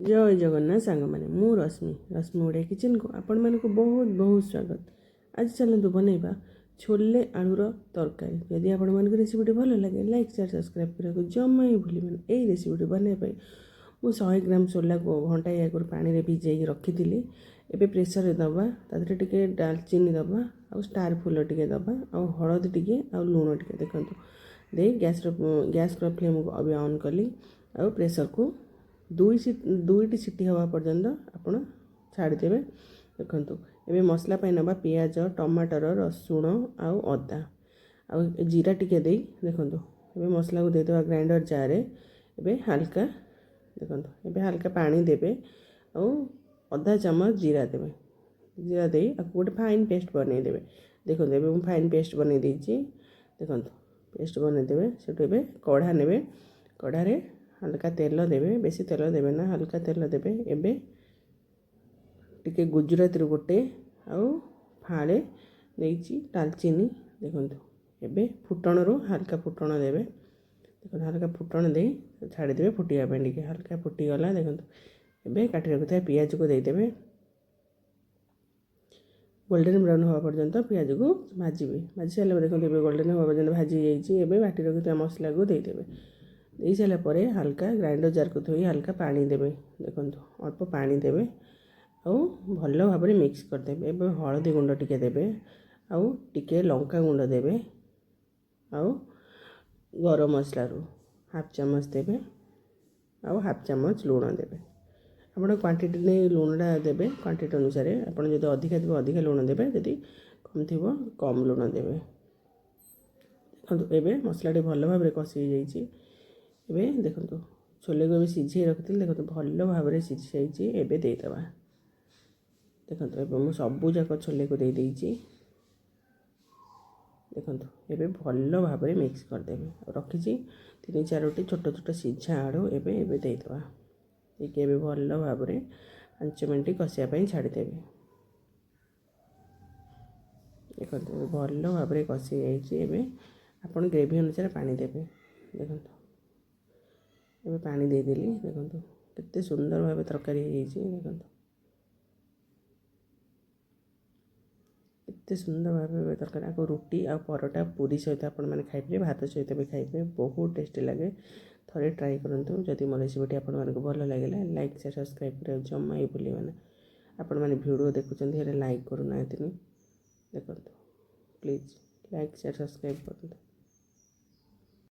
जय जगन्नाथ सांग मैंने मु रश्मि ओडिया किचन को आपण मानक बहुत बहुत स्वागत। आज चलतु बनैबा छोले आलूर तरकारी। यदि आपण मानक रेसिपीटी भल लगे लाइक शेयर सब्सक्राइब करने जमा ही भूल यही रेसिपीटी बनवाई मुझे 100 ग्राम छोला को घंटाए आगुरी पानी में भिजे रखी एबे प्रेसर दबा तादरे टिके डालचीनी दबा आ स्टार फूल टिके दबा आ हलदी टिके आ लुण टिके देखंतु दे गैस फ्लेम को अभी ऑन कली आ प्रेसर को दुईटी सीटी हवा पर्यंत आपण छाड़ीदेवे। देखंतु एबे मसला पाई नबा पियाज टमाटर रसुण आउ अदा आउ जीरा टिके देई देखंतु एबे मसला को देदेबा ग्राइंडर जार एबे हल्का देखंतु एबे हल्का पानी देबे आउ अधा चामच जीरा देबे जीरा देई आ गोटे फाइन पेस्ट बनै देबे। देखंतु एबे मु फाइन पेस्ट बनै देइछि देखंतु पेस्ट बनै देबे सेटु एबे कढ़ा नेबे कढ़ा रे हल्का तेल देबे बेसी तेल देबे ना हल्का तेल देबे एबे टिके गुजराती गोटे आउ फाड़े देइछि डालचीनी देखंतु एबे फुटण रो हल्का फुटण देबे देखंतु हल्का फुटण दे छाड़ी देबे फुटिया पे टिके हल्का फुटी गला देखंतु एबे काटी रखिथा पियाज को दे देबे गोल्डन ब्राउन हवा पर्यंत पियाज को भाजीबे भाजी सारा देखो एबे गोल्डन हवा पर्यंत भाजी जाइए एबे बाटी रखिथा मसला को दे देबे दे सारा पर हल्का ग्राइंडर जार को धोई हल्का पानी देबे देखंतु अल्प पानी देबे आउ भल भाव में मिक्स करदेबे एबे हळदी गुंड टिके देबे आउ टिके लंका गुंड देबे आउ गरम मसला रू हाफ चामच देबे आउ हाफ चामच लुण देबे आपण क्वांटिटी ने लुणटा देबे क्वांटिटी अनुसार आपण जदि अधिका देबे अधिका लुण देबे जदि कम थिबो कम लुण देबे। देखंतु एबे मसलाटी भल भाव में कषि जाइछि एबे देखंतु छोले को सीझे रखी देखो भल भाव में सीझी जाइए एबे देदेबा देखंतु एबे मु सबू जाक छोले को दे देइछि देखंतु एबे भल भाव में मिक्स करदेबे रखी 3-4टी छोट छोट सीझा आड़ू एबे एबे देदेबा देके एबे भल भाव में 5 मिनट कषिया ପାଇଁ छाड़ीदेबे। देखंतु भल भाव में कषि जाइछि एबे आपण ग्रेवी अनुसार पानी देबे देखंतु एबे पानी दे देली देखंतु कितने सुंदर भाव तरकारी देखंतु कितने सुंदर भाव तरकारी आपको रुटी आ परोटा पूरी सहित आपण मैंने खाइपे भात सहित भी खाइपे बहुत टेस्टी लगे थोड़े ट्राई करूँ जदि मो रेसिपी आपण मानक भल लगे लाइक शेयर सब्सक्राइब कर जमा ही भूल मैंने आपण मैंने वीडियो देखुं लाइक करूना देखंतु प्लीज लाइक शेयर सब्सक्राइब करते।